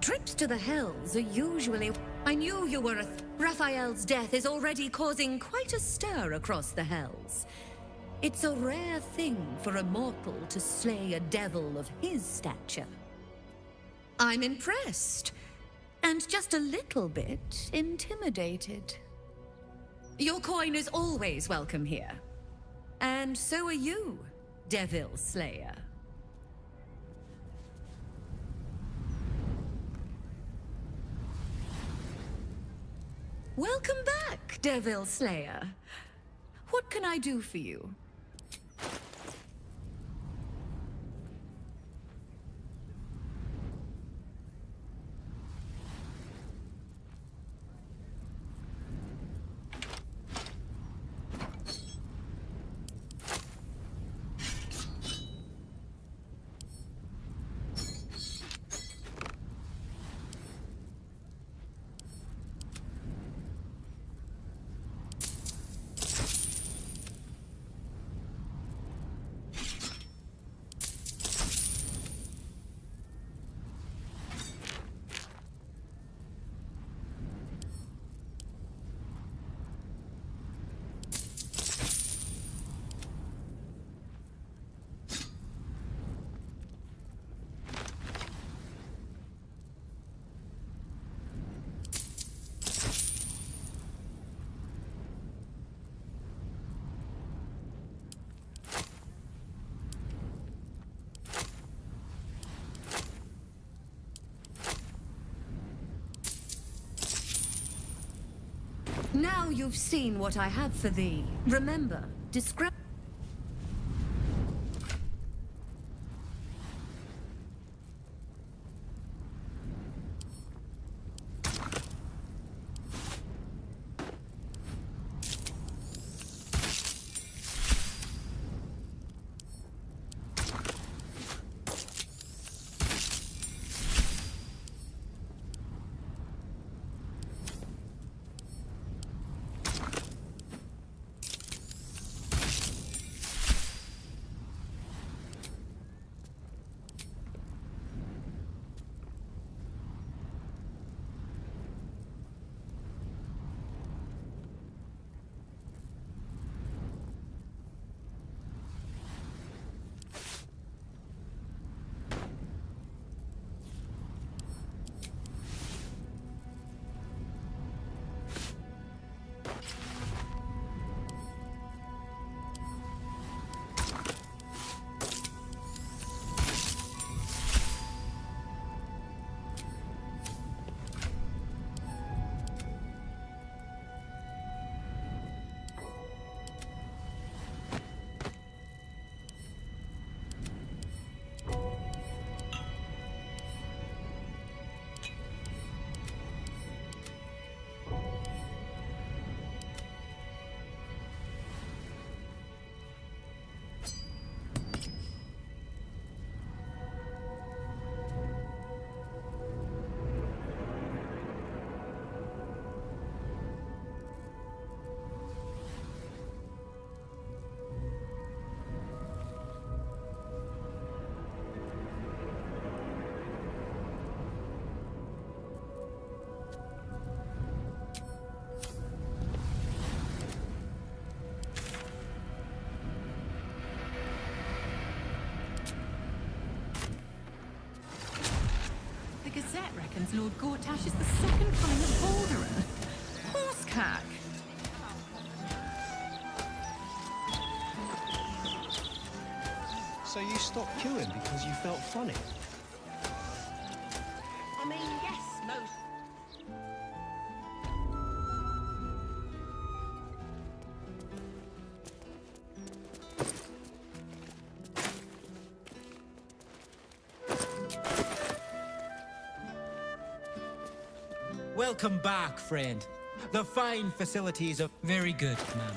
Trips to the Hells are usually... I knew you were Raphael's death is already causing quite a stir across the Hells. It's a rare thing for a mortal to slay a devil of his stature. I'm impressed, and just a little bit intimidated. Your coin is always welcome here. And so are you, Devil Slayer. Welcome back, Devil Slayer. What can I do for you? Now you've seen what I have for thee. Remember, describe... Gazette reckons Lord Gortash is the second coming of Baldur. Horsecack! So you stopped queuing because you felt funny? I mean, yes, most. Welcome back, friend. The fine facilities of... Very good, ma'am.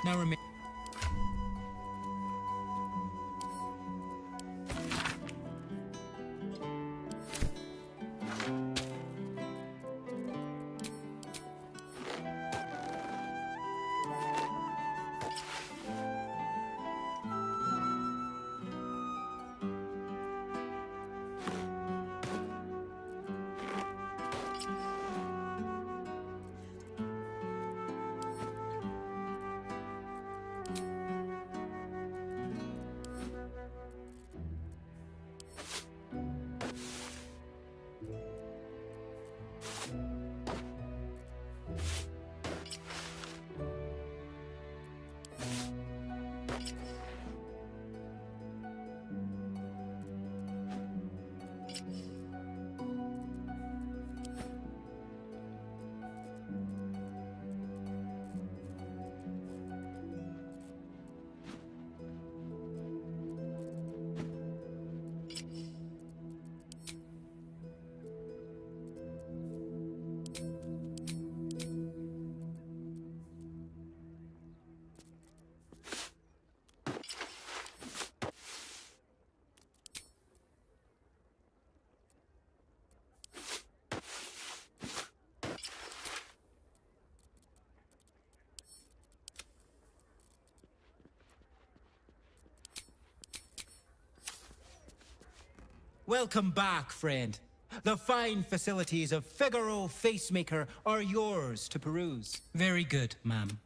Now remain. Welcome back, friend. The fine facilities of Figaro Facemaker are yours to peruse. Very good, ma'am.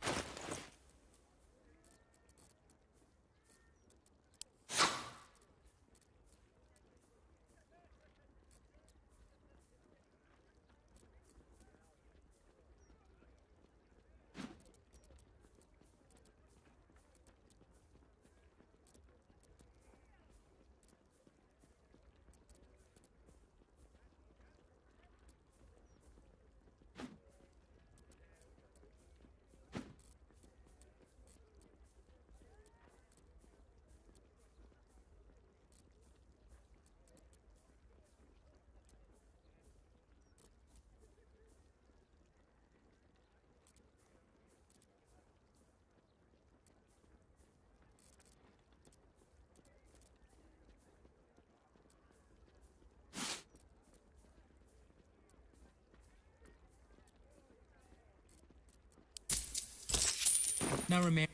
Now remain.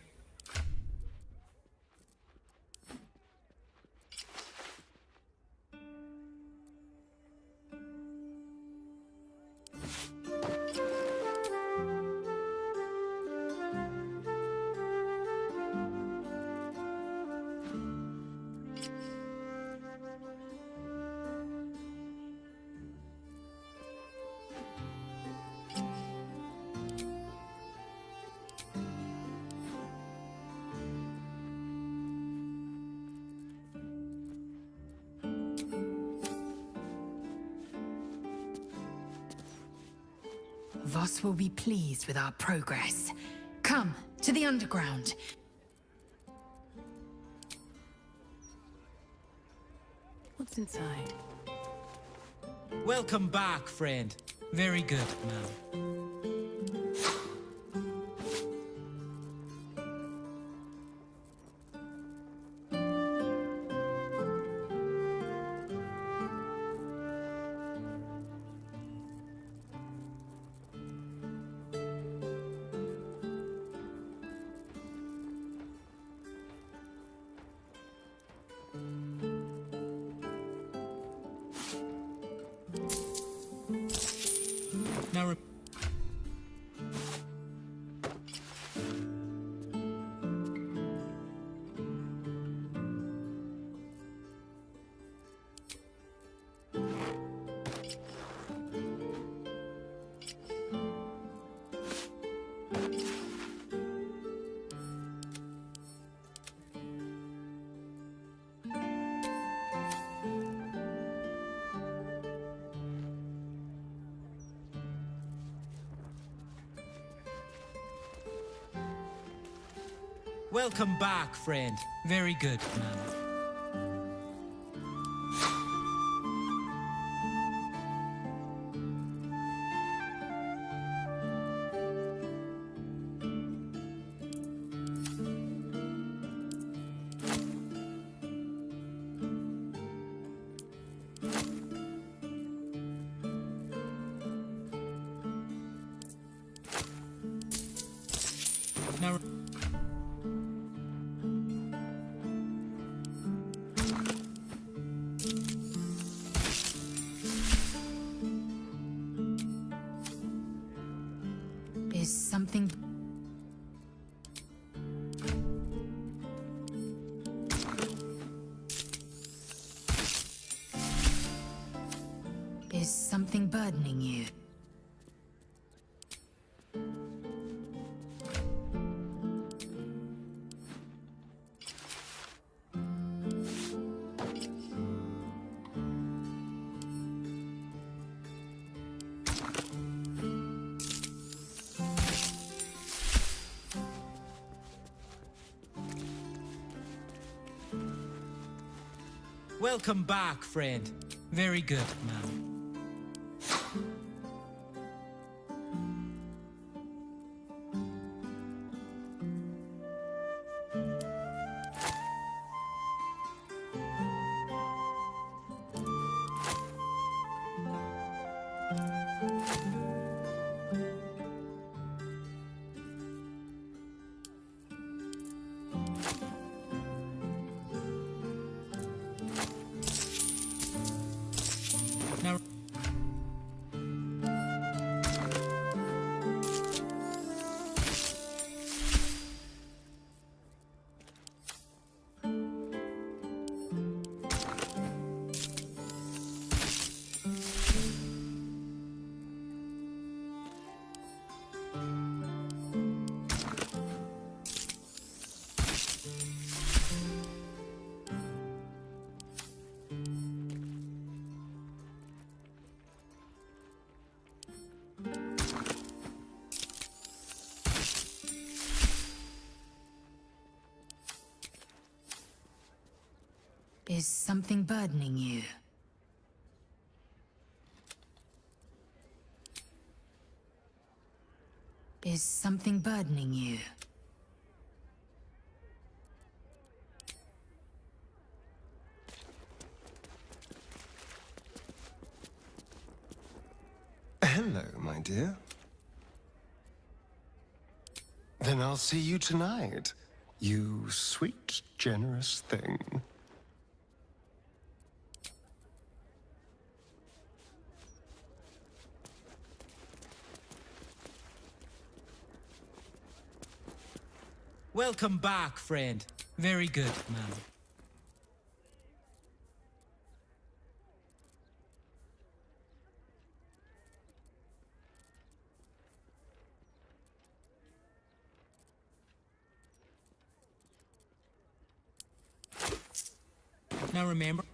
Voss will be pleased with our progress. Come, to the underground. What's inside? Welcome back, friend. Very good, ma'am. Now Welcome back, friend. Very good, ma'am. Now, Is something... Is something burdening you? welcome back, friend. Very good, man. Now, Is something burdening you? Is something burdening you? Hello, my dear. Then I'll see you tonight, you sweet, generous thing. welcome back, friend. Very good, man. Now remember,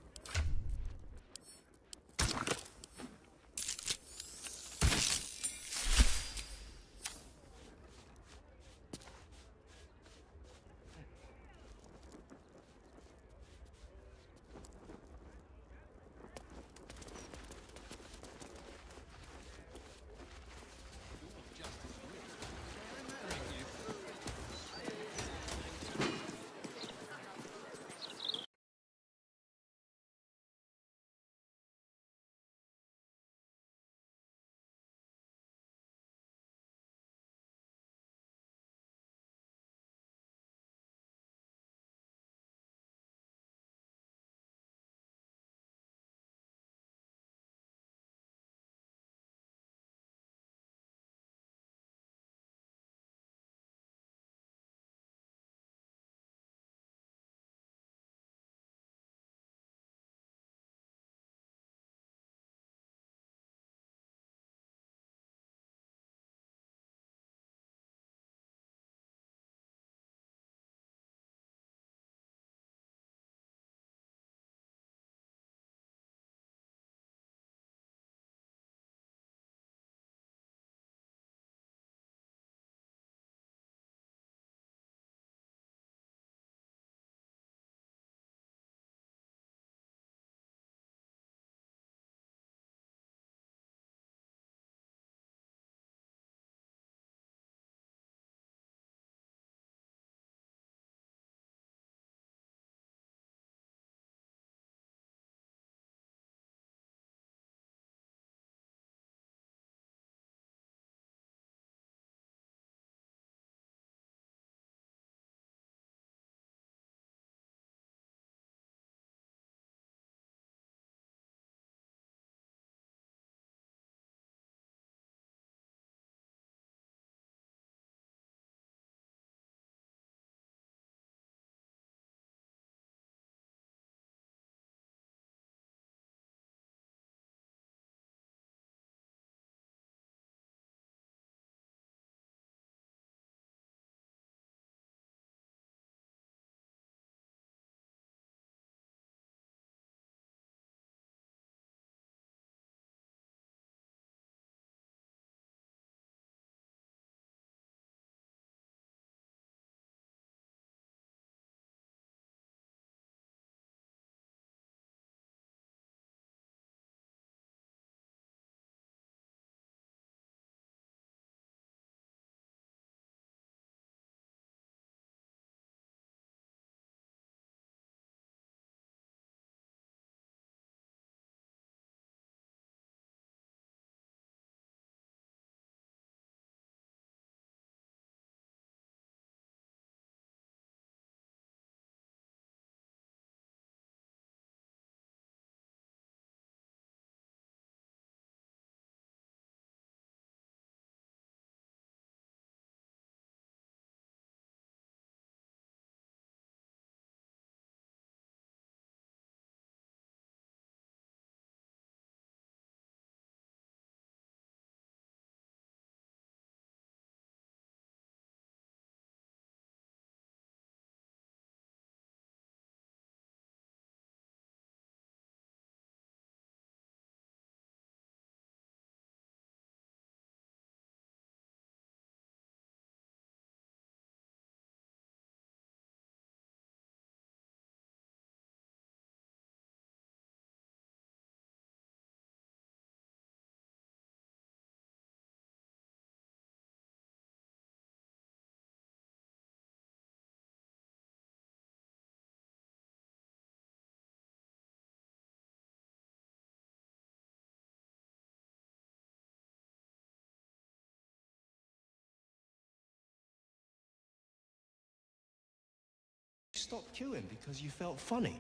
stopped queuing because you felt funny.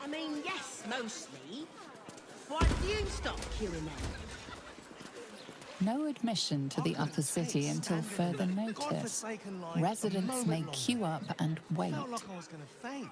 I mean, yes, mostly. Why do you stop queuing then? No admission to the upper city until further notice. Residents may queue up and wait. Felt like I was gonna faint.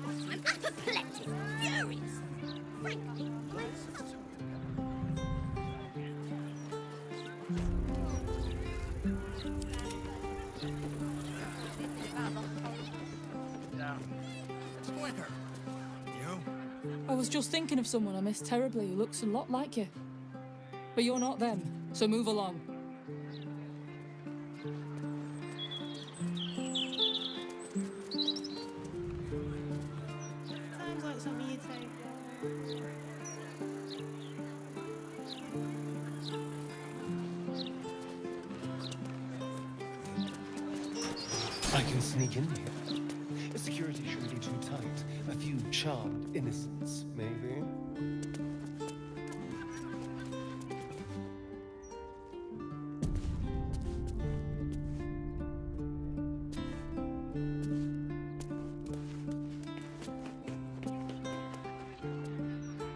I'm apoplectic, furious. Frankly, I was just thinking of someone I miss terribly who looks a lot like you. But you're not them, so move along. sounds like something you'd say. I can sneak in here. The security shouldn't be too tight. A few charmed innocents, maybe.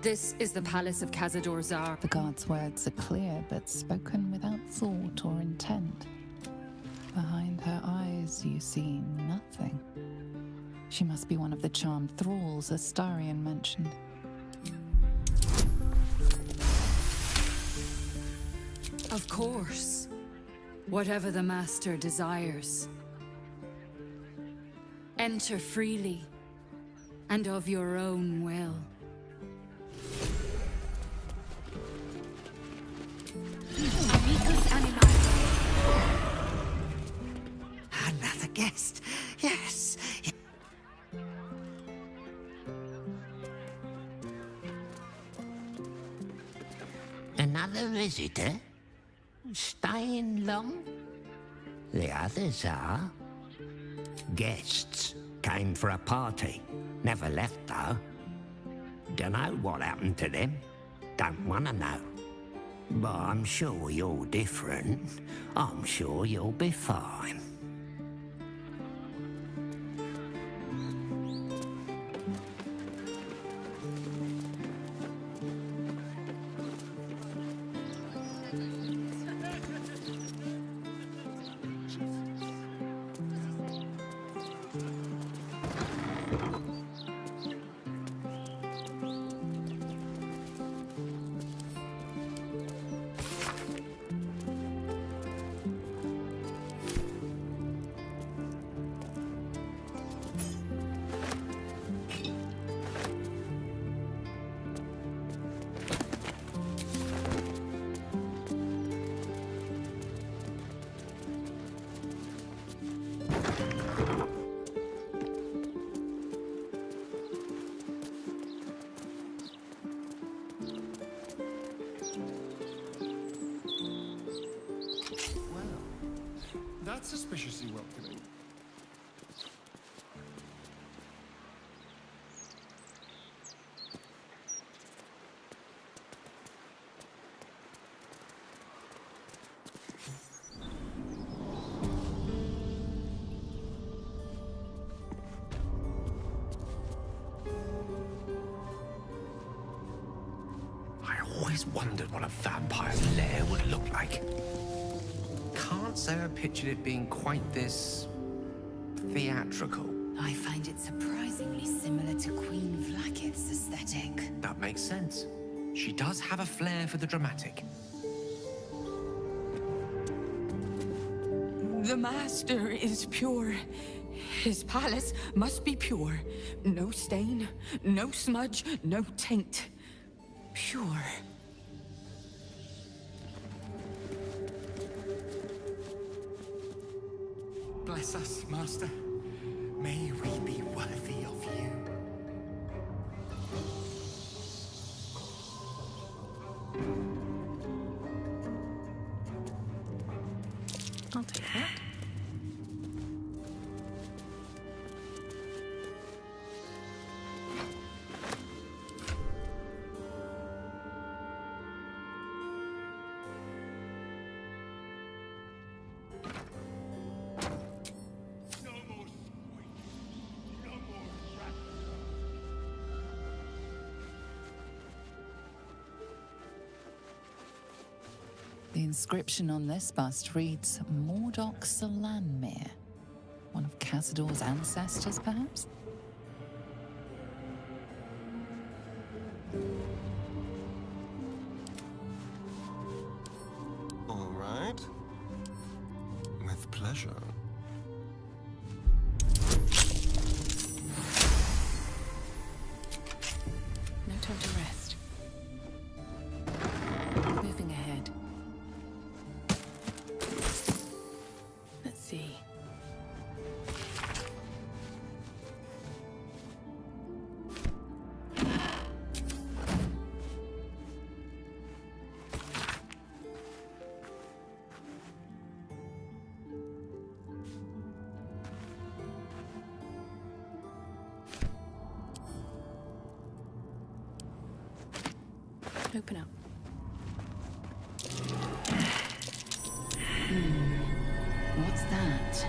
This is the palace of Cazador Zar. The guard's words are clear, but spoken without thought or intent. Behind her eyes, you see nothing. She must be one of the charmed thralls Astarion mentioned. Of course. Whatever the master desires. Enter freely, and of your own will. Amicus animae. Another guest. Yes. Another visitor? Staying long? The others are. Guests came for a party. Never left though. Dunno what happened to them. Don't wanna know. But I'm sure you're different. I'm sure you'll be fine. That's suspiciously welcoming. I always wondered what a vampire's lair would look like. Can't say I pictured it being quite this theatrical. I find it surprisingly similar to Queen Vlaakith's aesthetic. That makes sense. She does have a flair for the dramatic. The master is pure His palace must be pure. No stain, no smudge, no taint. Pure. Bless us, Master. May we be worthy of you. I'll take that. The inscription on this bust reads Mordok Salanmir. One of Cazador's ancestors, perhaps? All right. With pleasure. No time to rest. Moving ahead. Let's see. Open up. What's that?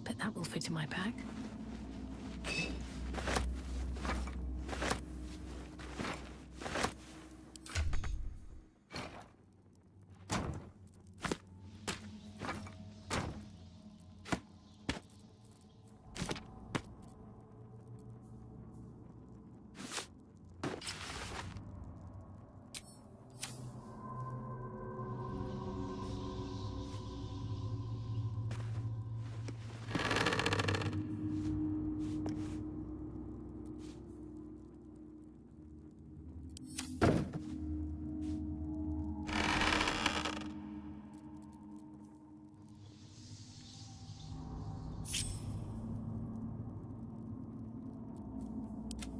Bet that will fit in my pack.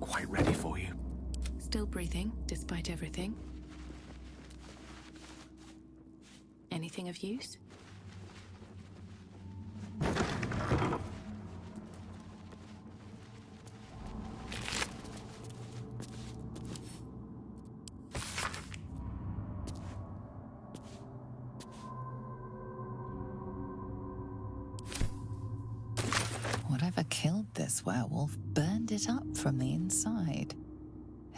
Quite ready for you. Still breathing, despite everything. Anything of use? Whatever killed this werewolf burned it up from the inside.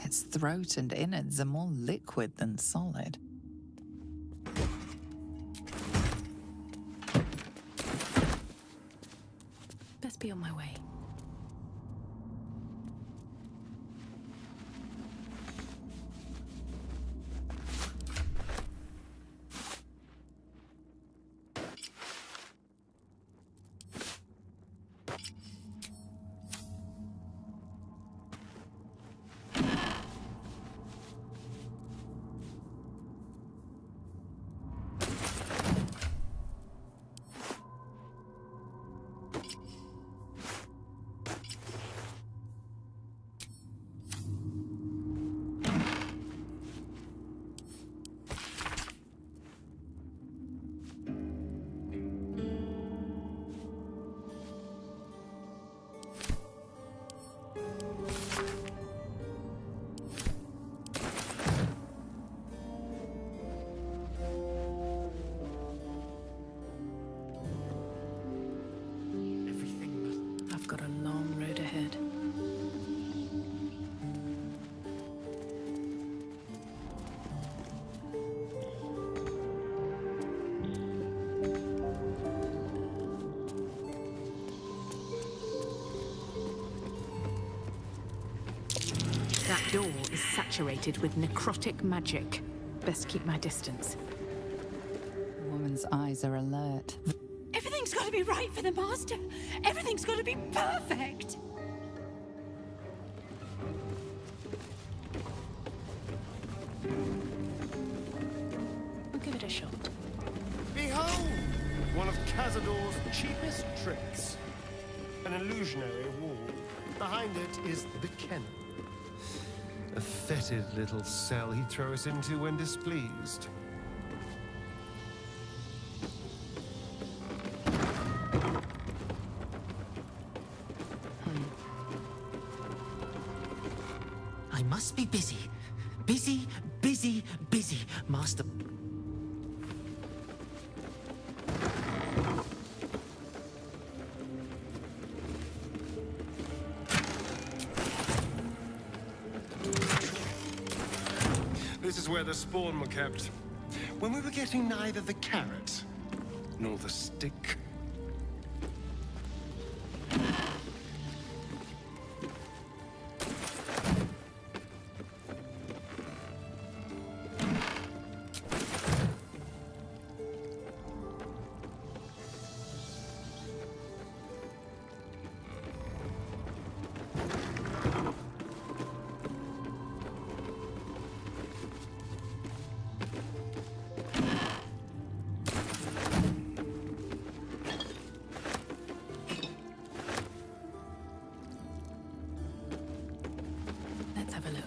Its throat and innards are more liquid than solid. Best be on my way. door is saturated with necrotic magic. Best keep my distance. The woman's eyes are alert. Everything's got to be right for the Master. Everything's got to be perfect. I'll give it a shot. Behold! One of Cazador's cheapest tricks. An illusionary wall. Behind it is the kennel. A fetid little cell he throws us into when displeased. I must be busy. Busy, busy, busy, Master. This is where the spawn were kept. When we were getting neither the carrot nor the stick. Let's have a look.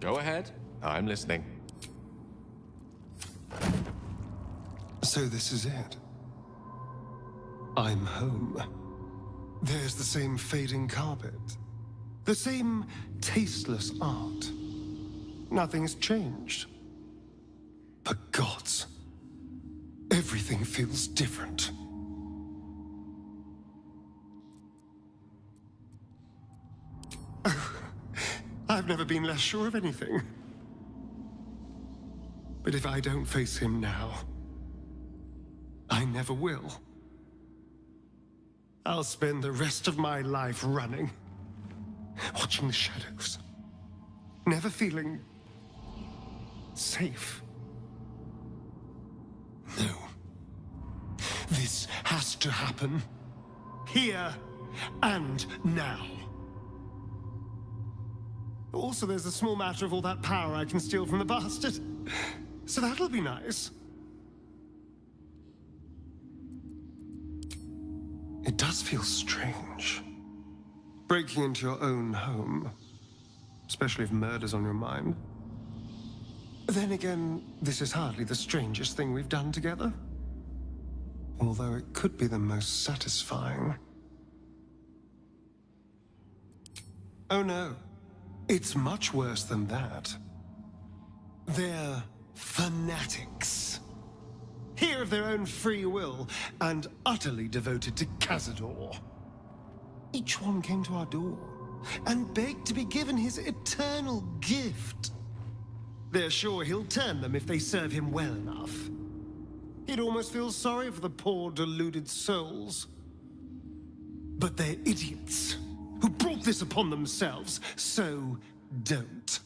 Go ahead. I'm listening. So this is it. I'm home. There's the same fading carpet. The same tasteless art. Nothing's changed. But gods, everything feels different. I've never been less sure of anything. But if I don't face him now, I never will. I'll spend the rest of my life running, watching the shadows, never feeling safe. No. This has to happen. Here and now. Also, there's a small matter of all that power I can steal from the bastard. So that'll be nice. It does feel strange. Breaking into your own home. Especially if murder's on your mind. Then again, this is hardly the strangest thing we've done together. Although it could be the most satisfying. Oh no. It's much worse than that. They're fanatics. Here of their own free will, and utterly devoted to Cazador. Each one came to our door, and begged to be given his eternal gift. They're sure he'll turn them if they serve him well enough. He'd almost feel sorry for the poor, deluded souls. But they're idiots, who brought this upon themselves, so don't.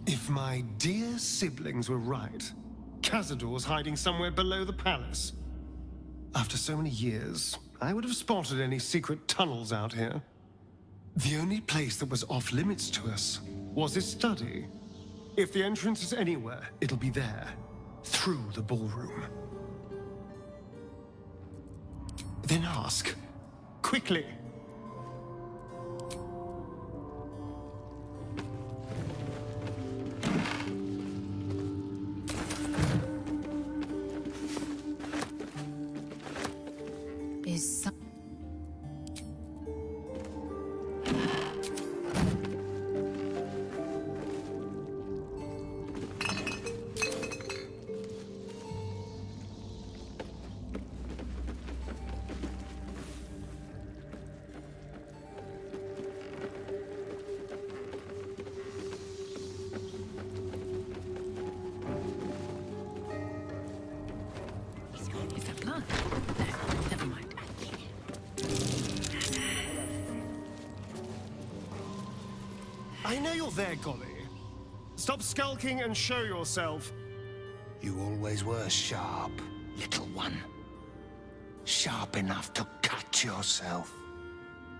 If my dear siblings were right, Cazador's hiding somewhere below the palace. After so many years, I would have spotted any secret tunnels out here. The only place that was off limits to us was his study. If the entrance is anywhere, it'll be there, through the ballroom. Then ask, quickly. Is some... I know you're there, Golly. Stop skulking and show yourself. You always were sharp, little one. Sharp enough to cut yourself.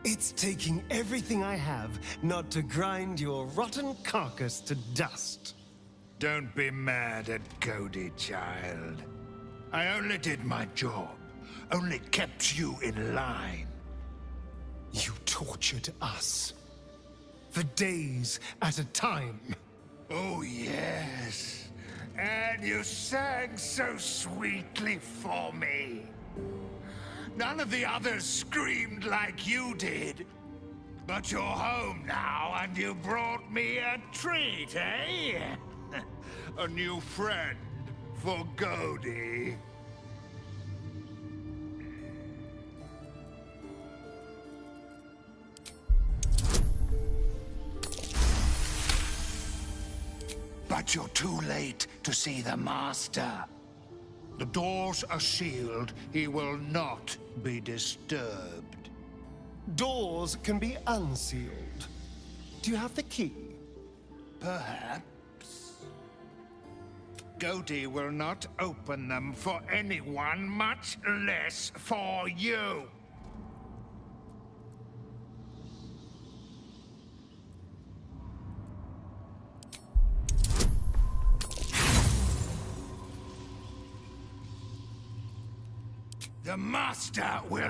It's taking everything I have not to grind your rotten carcass to dust. Don't be mad at Cody, child. I only did my job. Only kept you in line. You tortured us. For days at a time. Oh, yes. And you sang so sweetly for me. None of the others screamed like you did. But you're home now, and you brought me a treat, eh? A new friend for Cody. But you're too late to see the Master. The doors are sealed. He will not be disturbed. Doors can be unsealed. Do you have the key? Perhaps. Cody will not open them for anyone, much less for you. The Master will...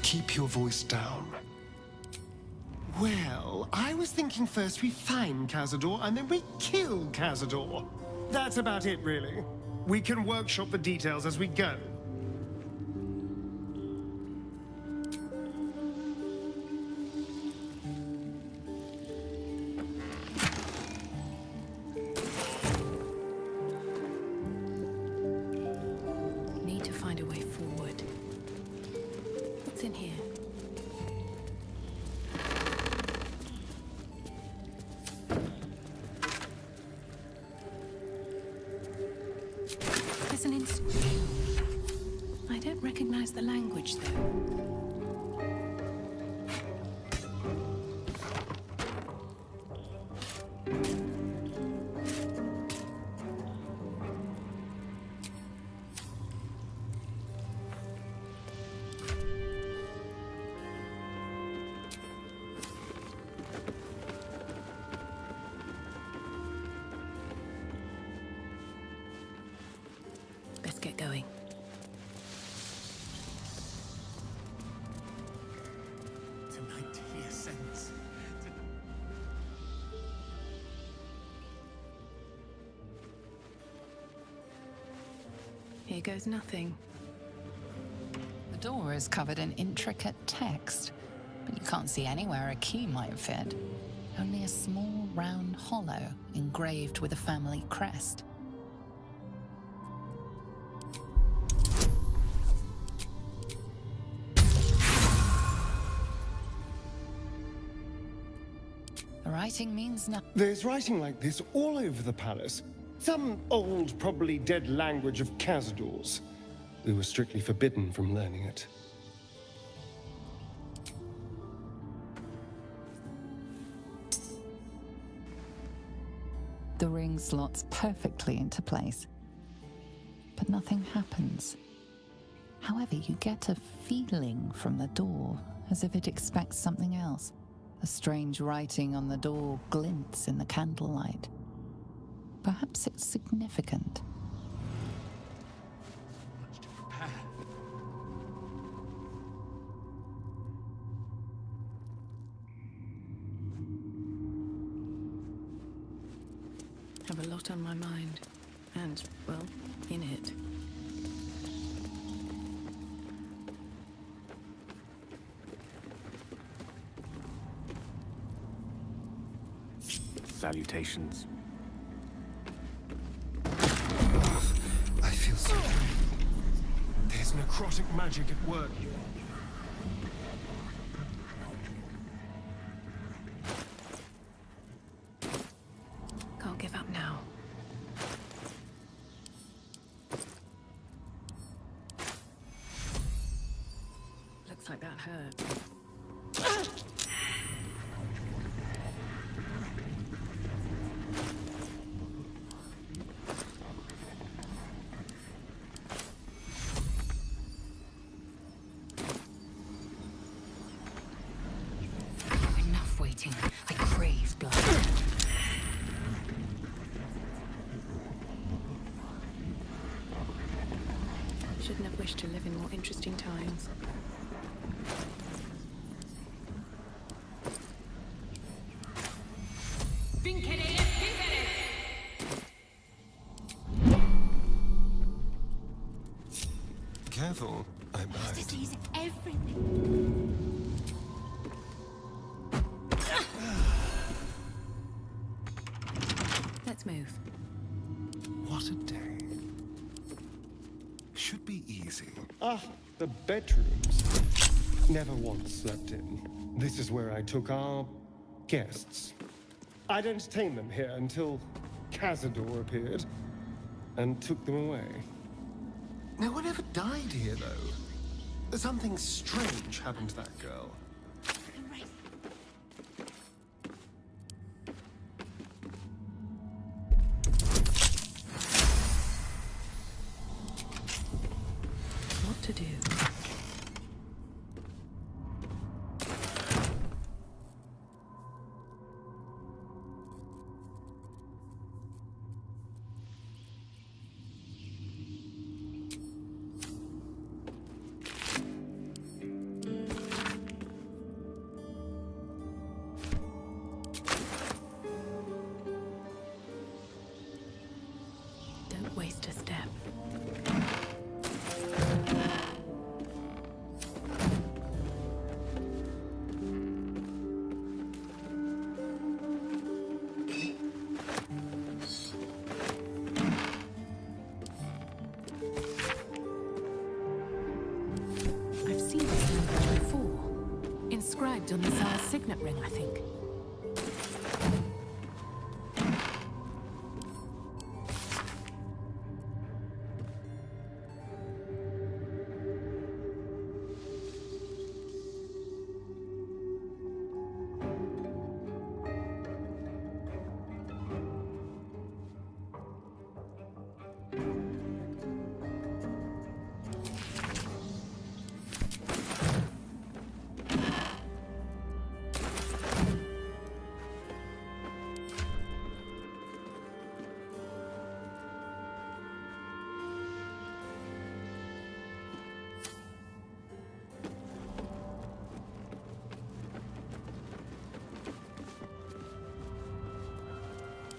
Keep your voice down. Well, I was thinking first we find Cazador and then we kill Cazador. That's about it, really. We can workshop the details as we go. Need to find a way forward. What's in here? There's an inscription. I don't recognize the language, though. Best get going. Tonight he ascends. Here goes nothing. The door is covered in intricate text, but you can't see anywhere a key might fit. Only a small round hollow engraved with a family crest. The writing means nothing. There's writing like this all over the palace. Some old, probably dead language of Cazador's. We were strictly forbidden from learning it. The ring slots perfectly into place, but nothing happens. However, you get a feeling from the door, as if it expects something else. A strange writing on the door glints in the candlelight. Perhaps it's significant. Have a lot on my mind. And, well, in it. salutations. I feel so drained. There's necrotic magic at work here. Can't give up now. Looks like that hurt. Enough waiting. I crave blood. Shouldn't have wished to live in more interesting times. Careful, I might. This everything. Let's move. What a day. Should be easy. Ah, the bedrooms. Never once slept in. This is where I took our guests. I'd entertained them here until Cazador appeared and took them away. No one ever died here, though. Something strange happened to that girl. What to do? Don't waste a step. I've seen this language before. Inscribed on the Tsar's signet ring, I think.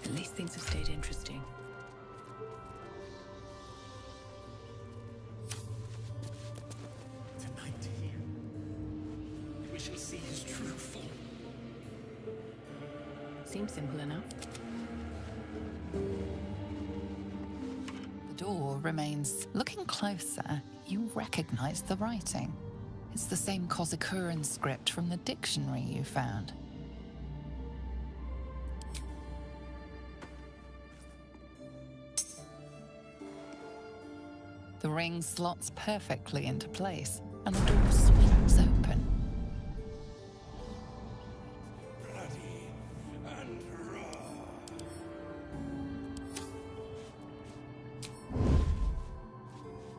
At least things have stayed interesting. Tonight here, we shall see his true form. Seems simple enough. The door remains. Looking closer, you recognize the writing. It's the same Kozakuran script from the dictionary you found. The ring slots perfectly into place, and the door swings open.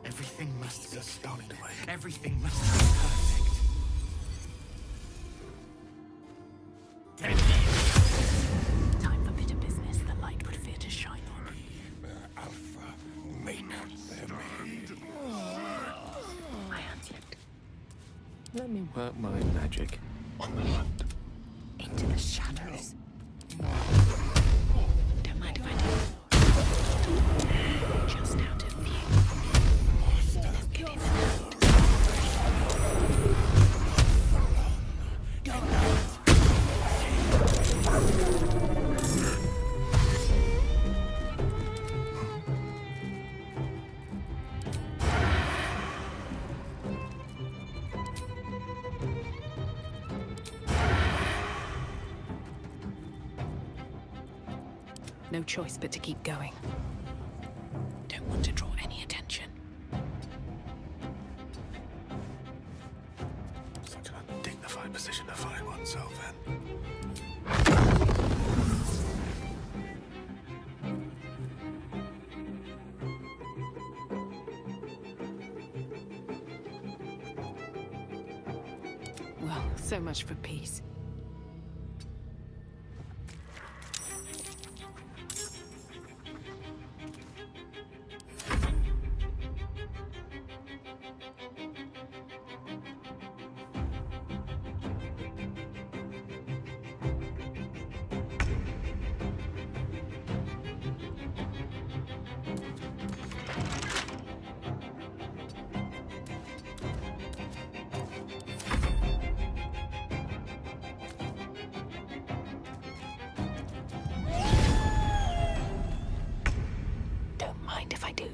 Everything must be stopped. Everything must be perfect. Time for bitter business the light would fear to shine on. Alpha, make them heed. My hand slipped. Let me work my magic. On the hunt. Into the shadows. Don't mind if I do. Just out of view. Let's get in and out. no choice but to keep going. Don't want to draw any attention. Such an undignified position to find oneself in. Well, so much for peace. Don't mind if I do.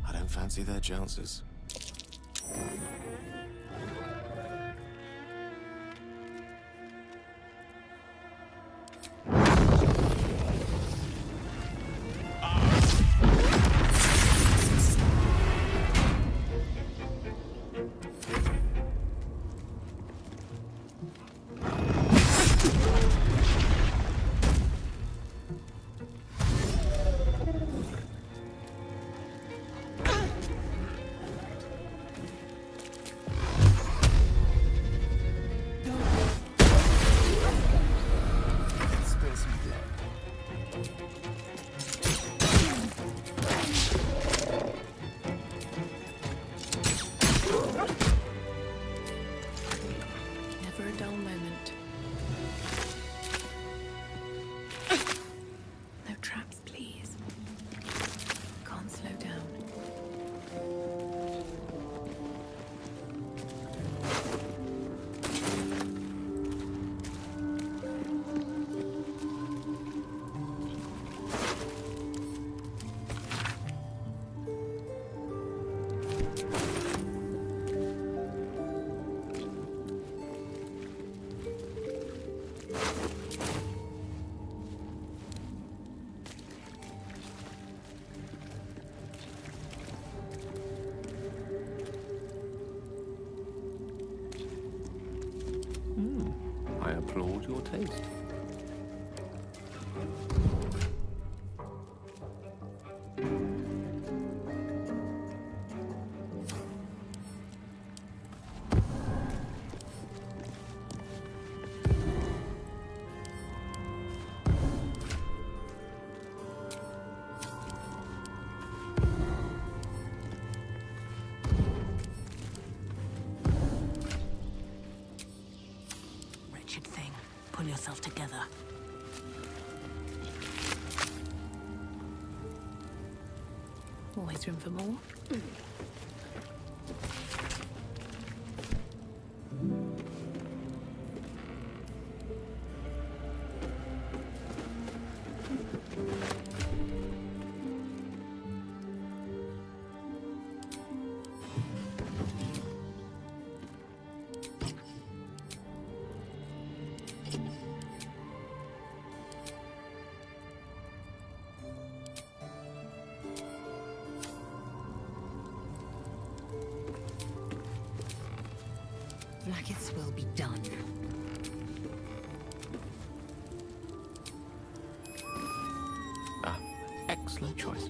I don't fancy their chances. Never a dull moment. No traps, please. Can't slow down. I applaud your taste. Wretched thing. Pull yourself together. Always room for more. blackets will be done. Excellent choice.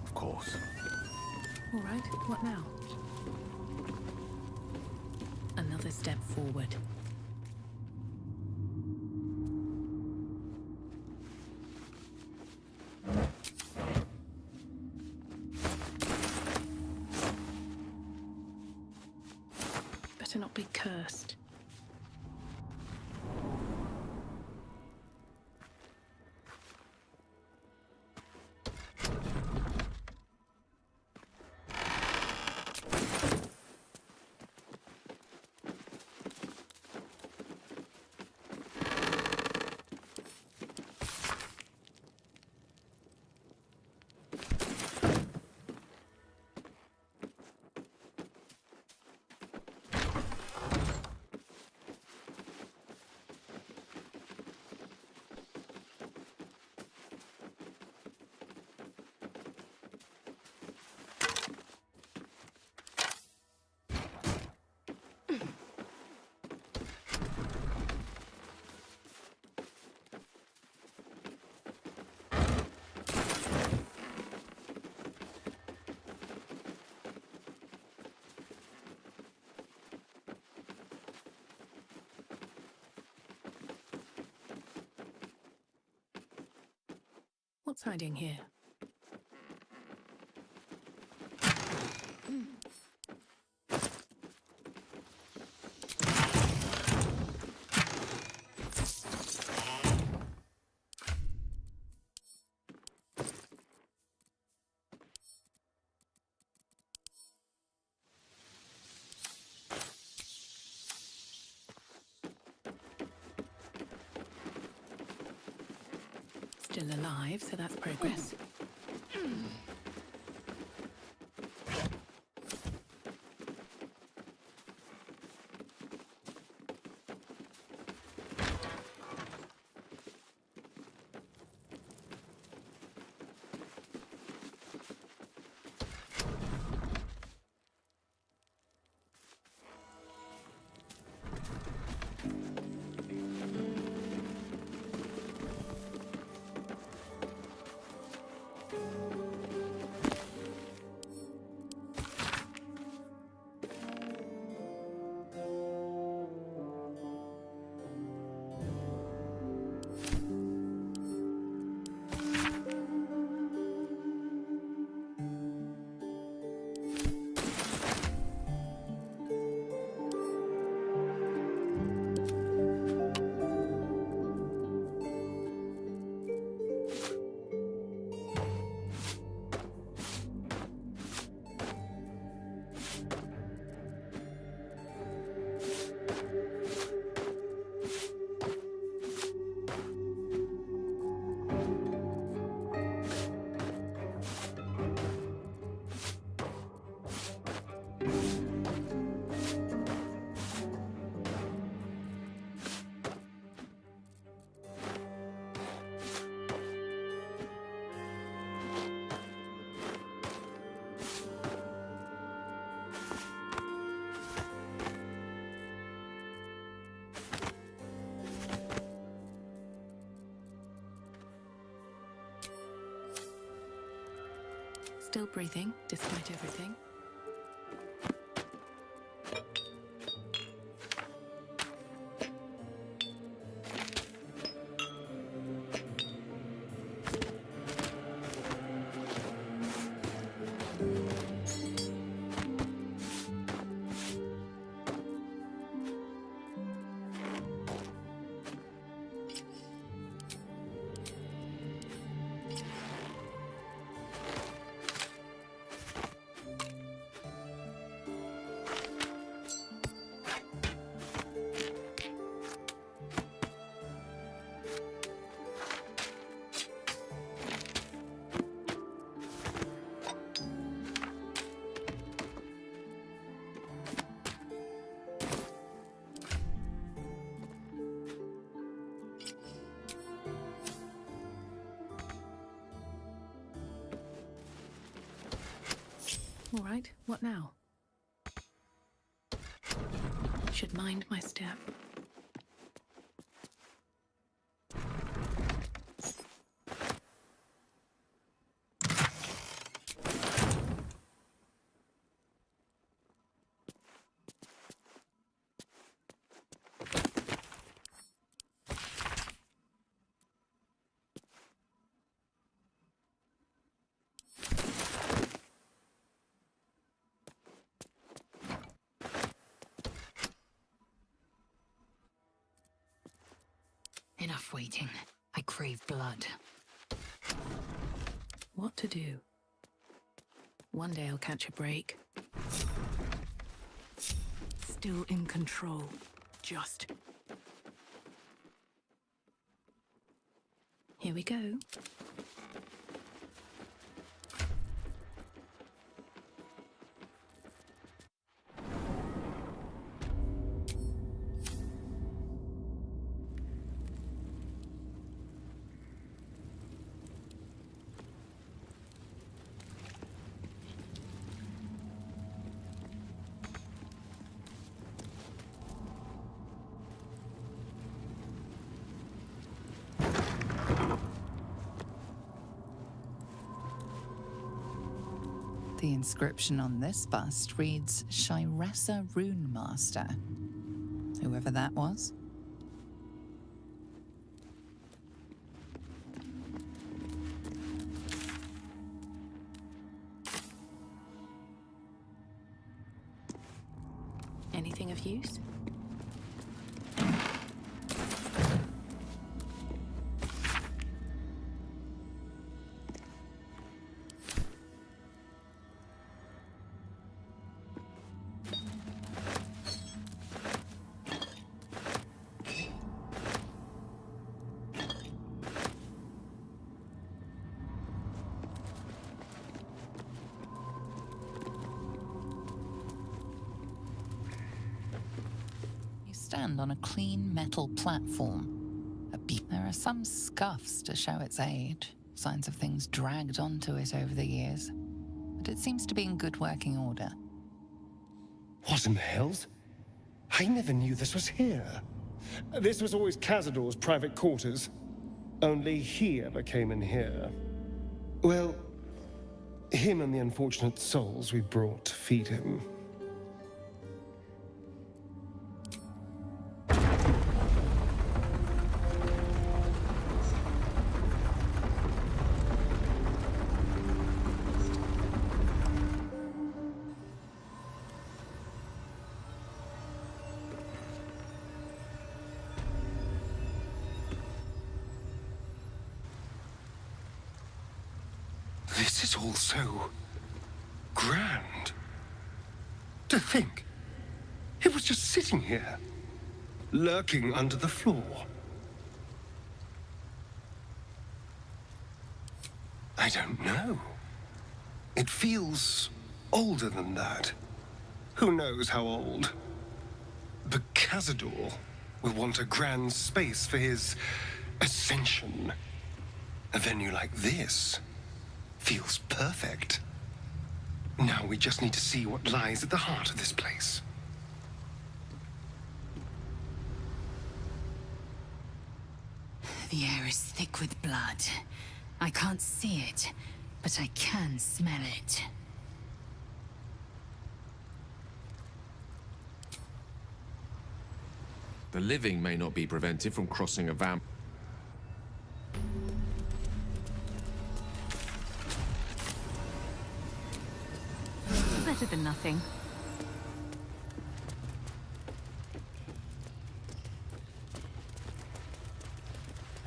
Of course. All right, what now? Another step forward. Better not be cursed. What's hiding here? Still alive, so that's progress. Still breathing, despite everything. All right, what now? Should mind my step. Enough waiting. I crave blood. What to do? One day I'll catch a break. Still in control. Just. Here we go. The inscription on this bust reads Shiressa Rune Master. Whoever that was. Anything of use? Stand on a clean metal platform. There are some scuffs to show its age, signs of things dragged onto it over the years, but it seems to be in good working order. What in the hells? I never knew this was here. This was always Cazador's private quarters. Only he ever came in here. Well, him and the unfortunate souls we brought to feed him. This is all so grand. To think, it was just sitting here, lurking under the floor. I don't know. It feels older than that. Who knows how old? But Cazador will want a grand space for his ascension. A venue like this feels perfect. Now we just need to see what lies at the heart of this place. The air is thick with blood. I can't see it, but I can smell it. The living may not be prevented from crossing a vamp. Better than nothing.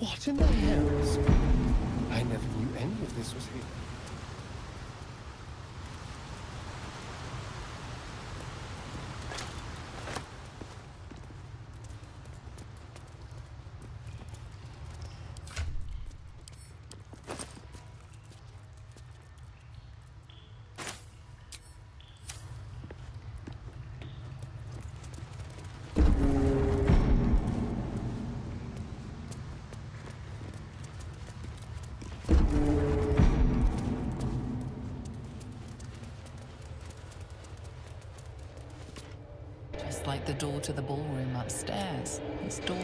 What in the hells? I never knew any of this was here. like the door to the ballroom upstairs. This door...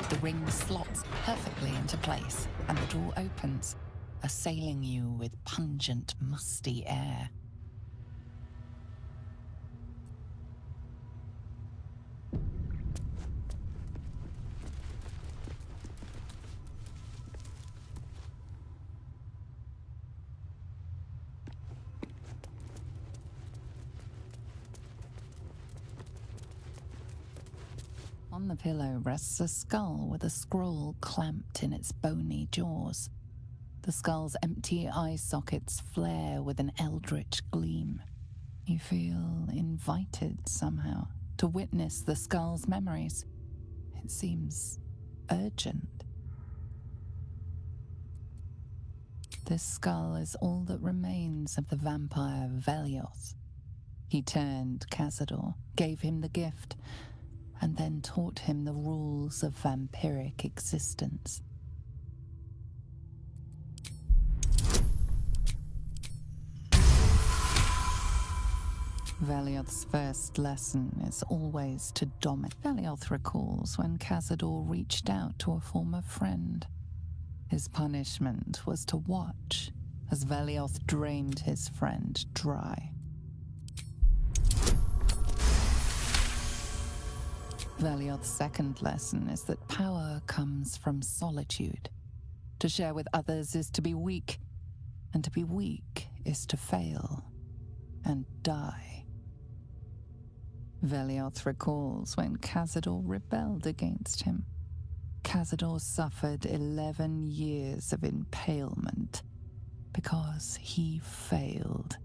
The ring slots perfectly into place, and the door opens, assailing you with pungent, musty air. On the pillow rests a skull with a scroll clamped in its bony jaws. The skull's empty eye sockets flare with an eldritch gleam. You feel invited somehow to witness the skull's memories. It seems urgent. This skull is all that remains of the vampire Velioth. He turned Cazador, gave him the gift, and then taught him the rules of vampiric existence. Velioth's first lesson is always to dominate. Velioth recalls when Cazador reached out to a former friend. His punishment was to watch as Velioth drained his friend dry. Velioth's second lesson is that power comes from solitude. To share with others is to be weak, and to be weak is to fail and die. Velioth recalls when Cazador rebelled against him. Cazador suffered 11 years of impalement because he failed.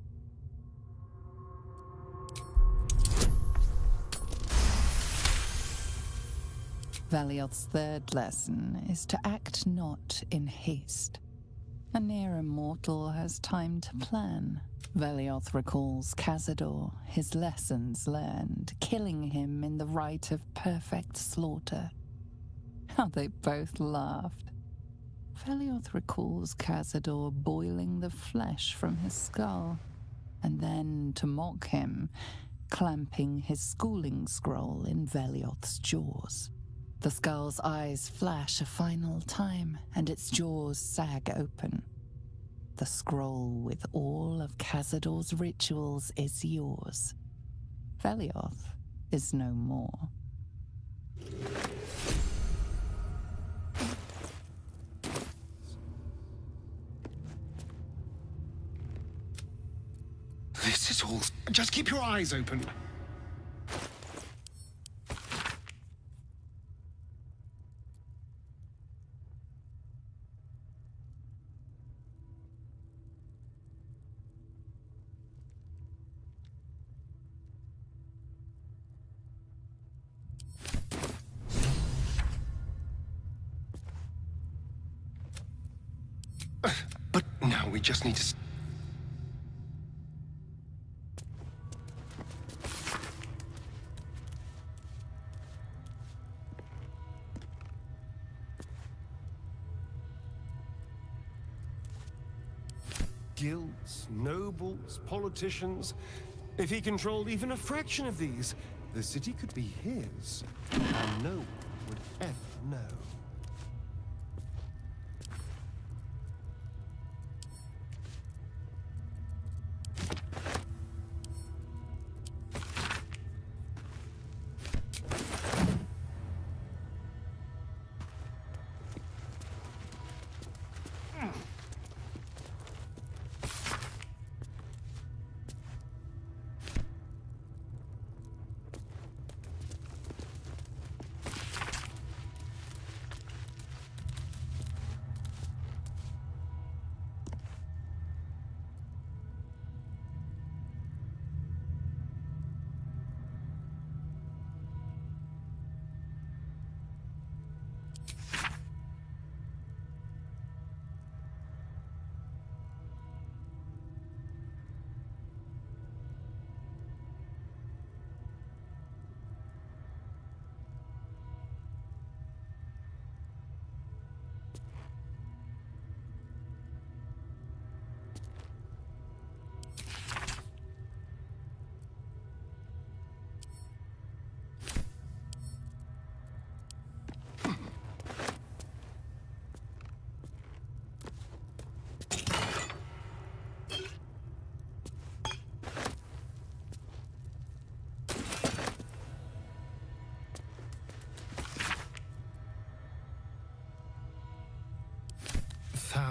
Velioth's third lesson is to act not in haste. A near immortal has time to plan. Velioth recalls Cazador, his lessons learned, killing him in the rite of perfect slaughter. How they both laughed. Velioth recalls Cazador boiling the flesh from his skull, and then, to mock him, clamping his schooling scroll in Velioth's jaws. The skull's eyes flash a final time, and its jaws sag open. The scroll with all of Cazador's rituals is yours. Velioth is no more. This is all... Just keep your eyes open. But now we just need to... Guilds, nobles, politicians. If he controlled even a fraction of these, the city could be his, and no one would ever know.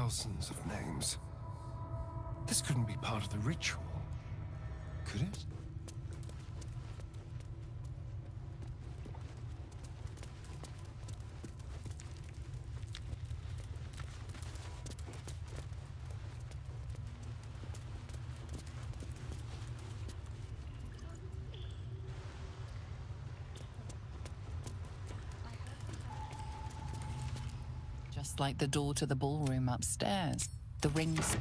thousands of names. This couldn't be part of the ritual, could it? Just like the door to the ballroom upstairs, the rings.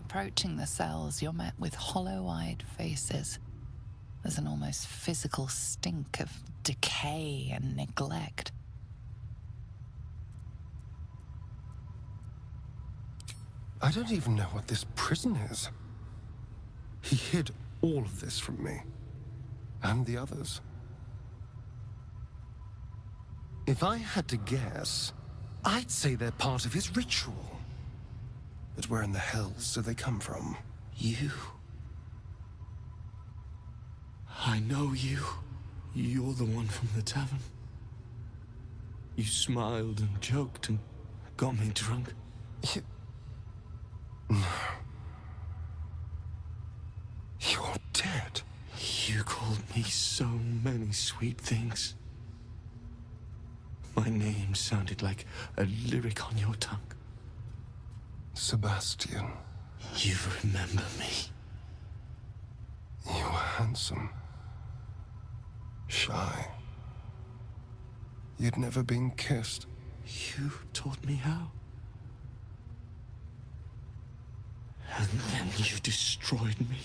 Approaching the cells, you're met with hollow-eyed faces. There's an almost physical stink of decay and neglect. I don't even know what this prison is. He hid all of this from me. And the others. If I had to guess, I'd say they're part of his ritual. But where in the hells do they come from? You. I know you. You're the one from the tavern. You smiled and joked and got me drunk. No. You're dead. You called me so many sweet things. My name sounded like a lyric on your tongue. Sebastian. You remember me. You were handsome. Shy. You'd never been kissed. You taught me how. And then you destroyed me.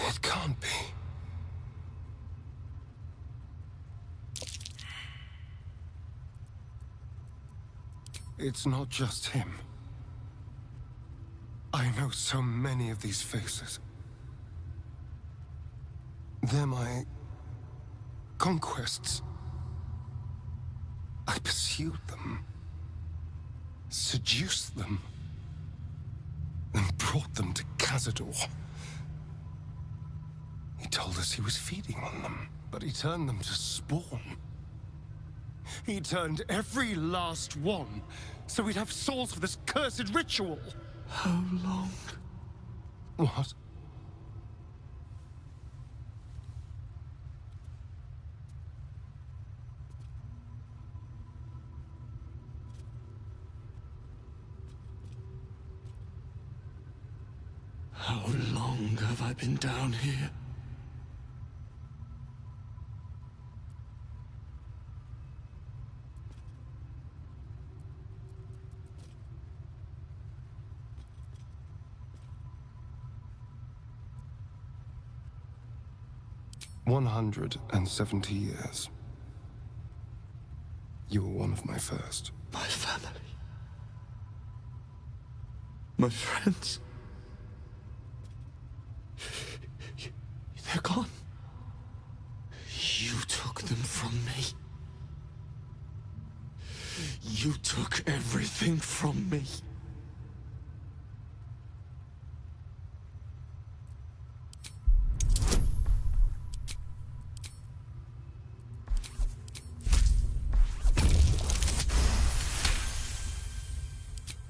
It can't be. It's not just him. I know so many of these faces. They're my conquests. I pursued them, seduced them, and brought them to Cazador. He told us he was feeding on them, but he turned them to spawn. He turned every last one, so we'd have souls for this cursed ritual. How long? What? How long have I been down here? "170 years. You were one of my first. My family. My friends. They're gone. You took them from me. You took everything from me.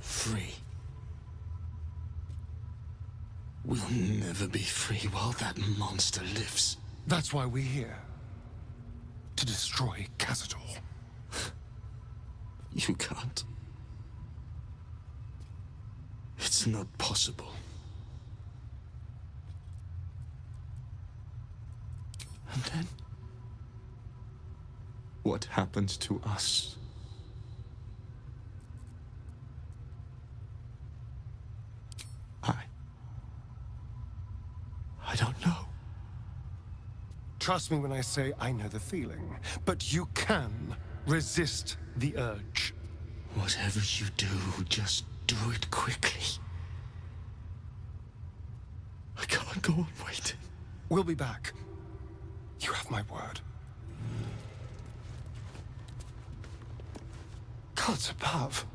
Free. We'll never be free while that monster lives. That's why we're here. To destroy Cazador. You can't. It's not possible. And then? What happens to us? I don't know. Trust me when I say I know the feeling, but you can resist the urge. Whatever you do, just do it quickly. I can't go on waiting. We'll be back. You have my word. Gods above.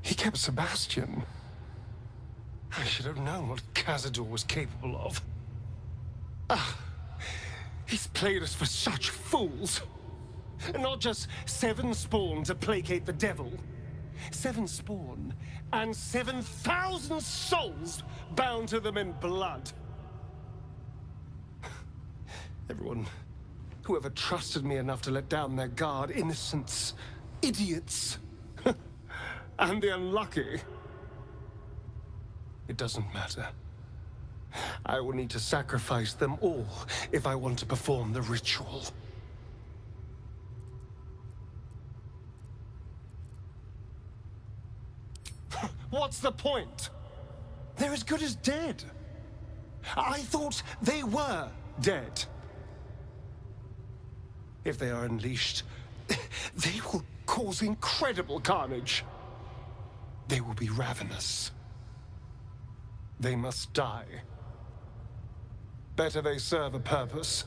He kept Sebastian. I should have known what Cazador was capable of. Ah, he's played us for such fools. Not just 7 spawn to placate the devil. 7 spawn and 7,000 souls bound to them in blood. Everyone, whoever trusted me enough to let down their guard, innocents, idiots, and the unlucky. It doesn't matter. I will need to sacrifice them all if I want to perform the ritual. What's the point? They're as good as dead. I thought they were dead. If they are unleashed, they will cause incredible carnage. They will be ravenous. They must die. Better they serve a purpose.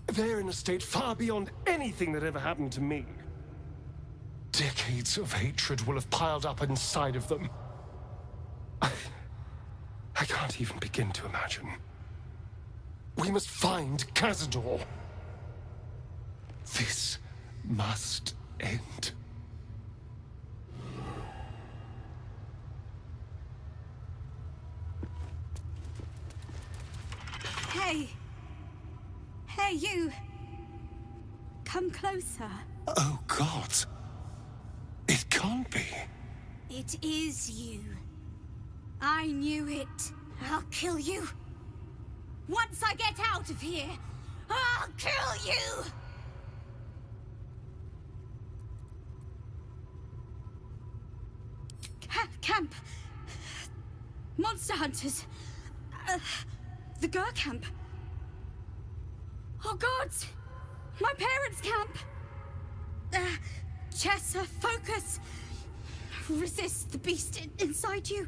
They're in a state far beyond anything that ever happened to me. Decades of hatred will have piled up inside of them. I can't even begin to imagine. We must find Cazador. This must end. Hey! Hey, you! Come closer. Oh, God. It can't be. It is you. I knew it. I'll kill you. Once I get out of here, I'll kill you! Camp. Monster hunters. The Gur camp. Oh, God! My parents' camp! Chessa, focus! Resist the beast inside you.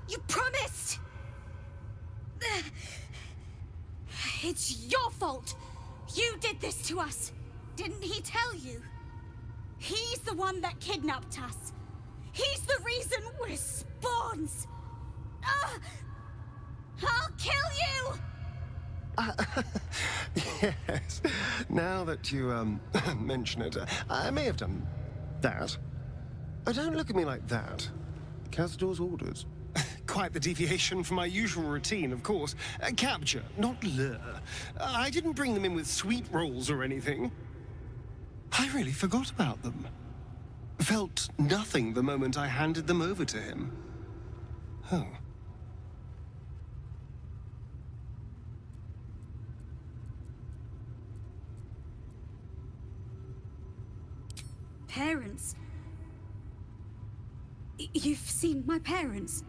You promised! It's your fault! You did this to us! Didn't he tell you? He's the one that kidnapped us. He's the reason we're spawns! I'll kill you! Yes. Now that you, mention it, I may have done that. Don't look at me like that. Cazador's orders. Quite the deviation from my usual routine, of course. Capture, not lure. I didn't bring them in with sweet rolls or anything. I really forgot about them. Felt nothing the moment I handed them over to him. Oh. Parents? You've seen my parents?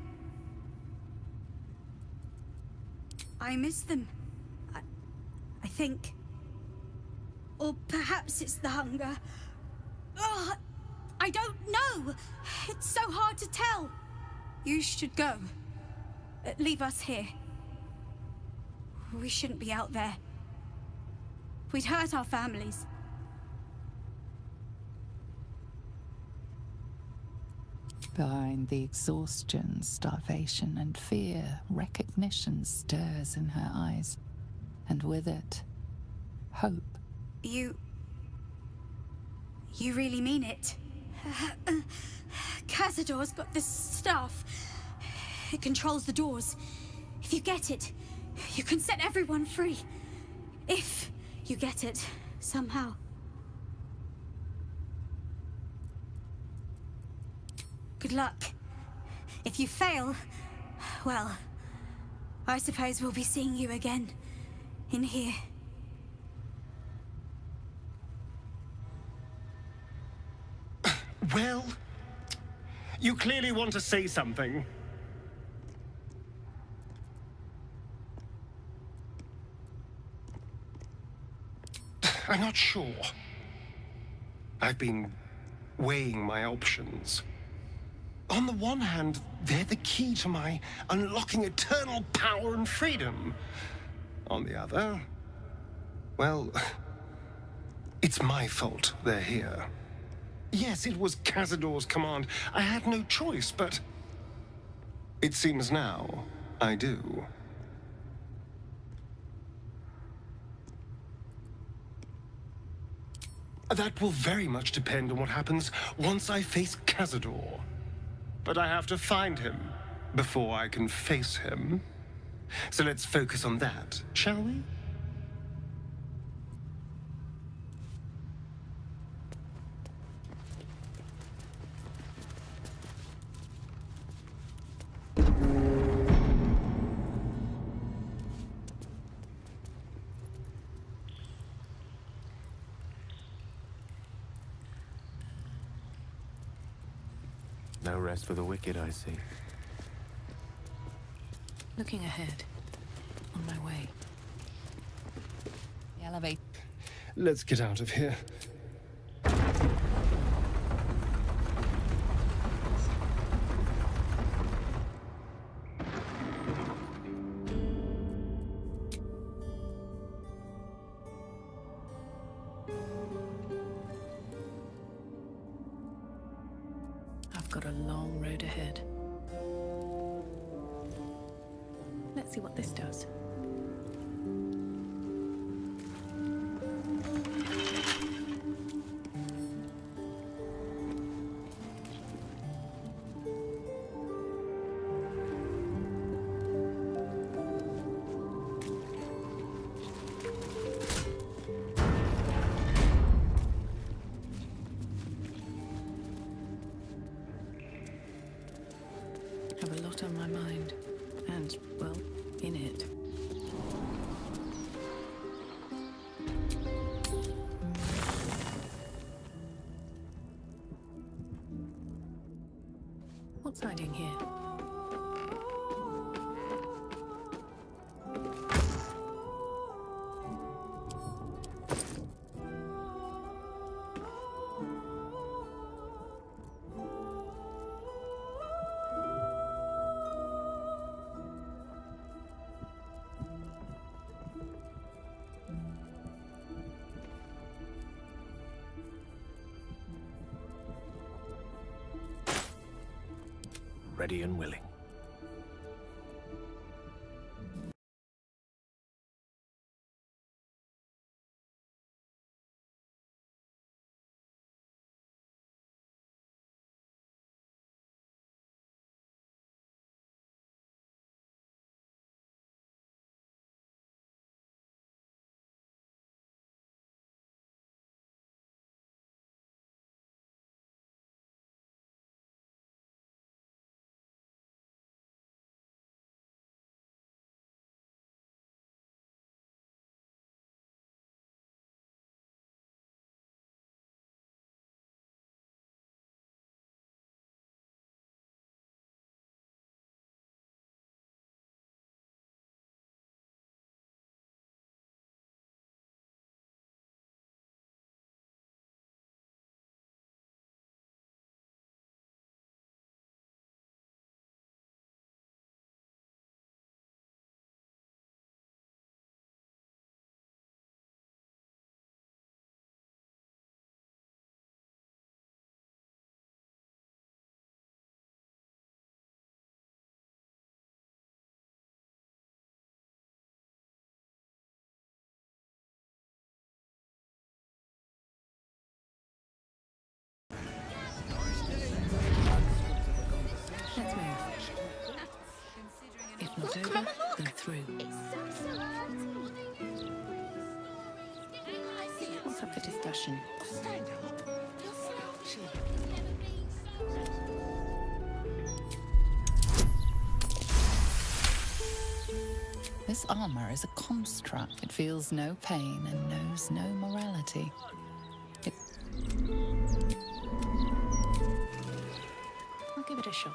I miss them. I think. Or perhaps it's the hunger. I don't know. It's so hard to tell. You should go. Leave us here. We shouldn't be out there. We'd hurt our families. Behind the exhaustion, starvation, and fear, recognition stirs in her eyes, and with it, hope. You really mean it? Cazador's got this stuff. It controls the doors. If you get it, you can set everyone free. If you get it, somehow. Good luck. If you fail, well, I suppose we'll be seeing you again. In here. Well, you clearly want to say something. I'm not sure. I've been weighing my options. On the one hand, they're the key to my unlocking eternal power and freedom. On the other, well, it's my fault they're here. Yes, it was Cazador's command. I had no choice, but it seems now I do. That will very much depend on what happens once I face Cazador. But I have to find him before I can face him. So let's focus on that, shall we? No rest for the wicked, I see. Looking ahead. On my way. The elevator. Let's get out of here. I've got a long road ahead. Let's see what this does. Have a lot on my mind, and, well, in it. What's hiding here? Ready and willing. Let's move. If not over, then through. What's up for discussion? This armor is a construct. It feels no pain and knows no morality. I'll give it a shot.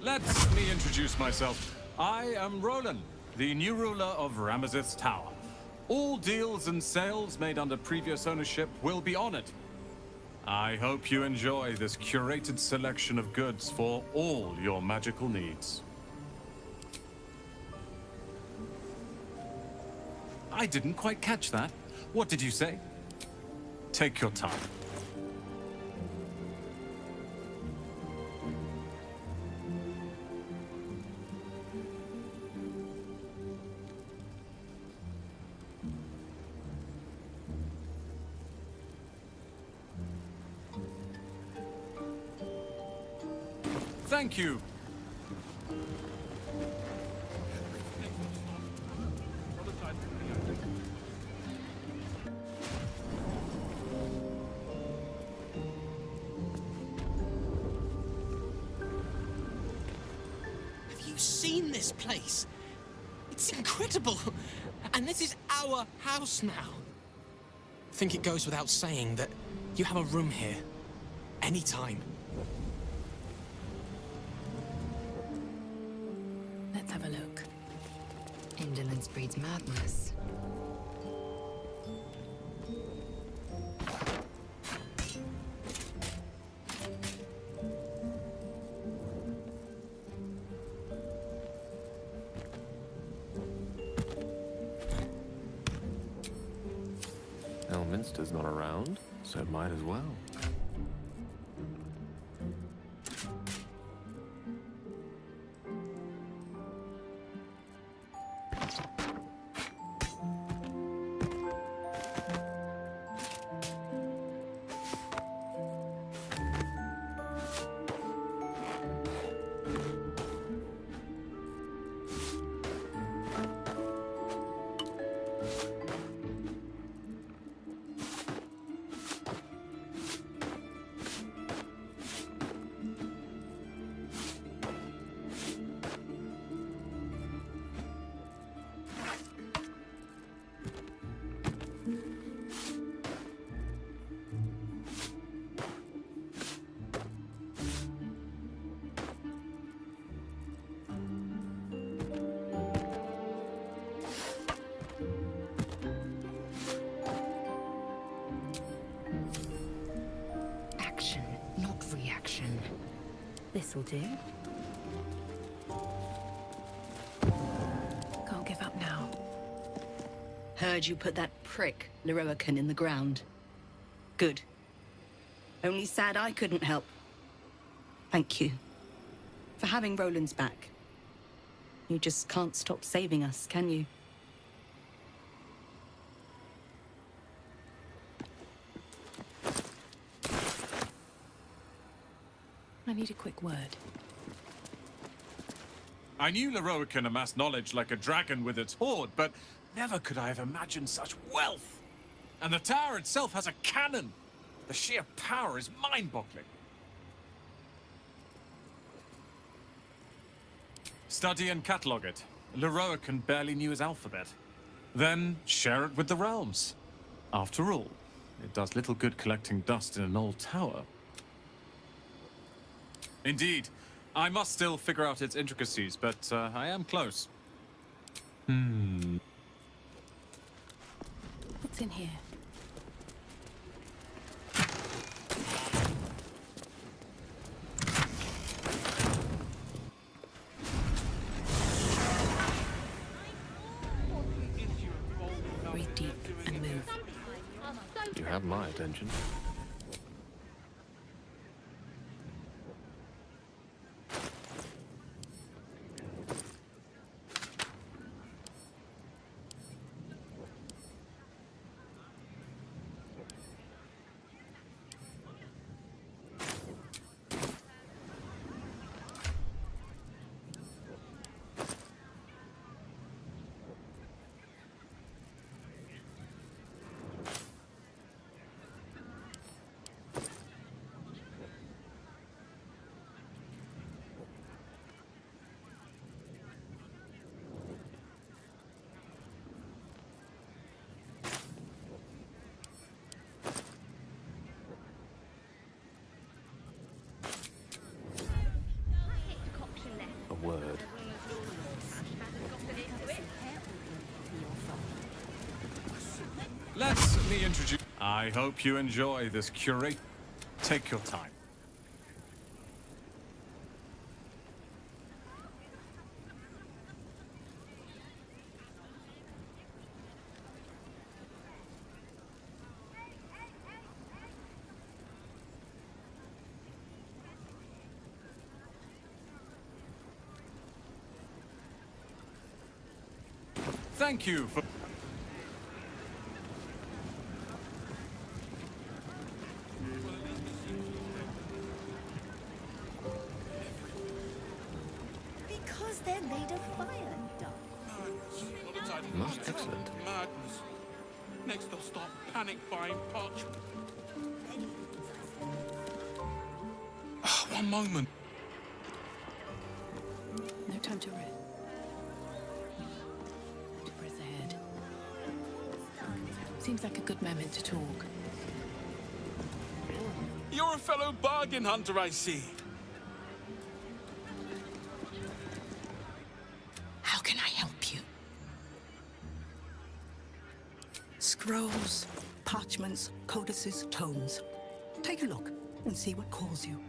Let me introduce myself. I am Roland, the new ruler of Ramazith's Tower. All deals and sales made under previous ownership will be honored. I hope you enjoy this curated selection of goods for all your magical needs. I didn't quite catch that. What did you say? Take your time. Thank you. Have you seen this place? It's incredible. And this is our house now. I think it goes without saying that you have a room here. Anytime. Let's have a look. Indolence breeds madness. Elminster's not around, so might as well. Action, not reaction. This'll do. Can't give up now. Heard you put that prick, Leroican, in the ground. Good. Only sad I couldn't help. Thank you. For having Roland's back. You just can't stop saving us, can you? I need a quick word. I knew Leroican amassed knowledge like a dragon with its hoard, but never could I have imagined such wealth. And the tower itself has a cannon. The sheer power is mind-boggling. Study and catalogue it. Leroican barely knew his alphabet. Then share it with the realms. After all, it does little good collecting dust in an old tower. Indeed. I must still figure out its intricacies, but I am close. What's in here? Breathe deep and move. You have my attention. me introduce... I hope you enjoy this curate. Take your time. Thank you for... Because they're made of fire, Doc. Most excellent. Madness. Next they'll start panic buying parchment. One moment. No time to rest. To breath ahead. Seems like a good moment to talk. You're a fellow bargain hunter, I see. How can I help you? Scrolls, parchments, codices, tomes. Take a look and see what calls you.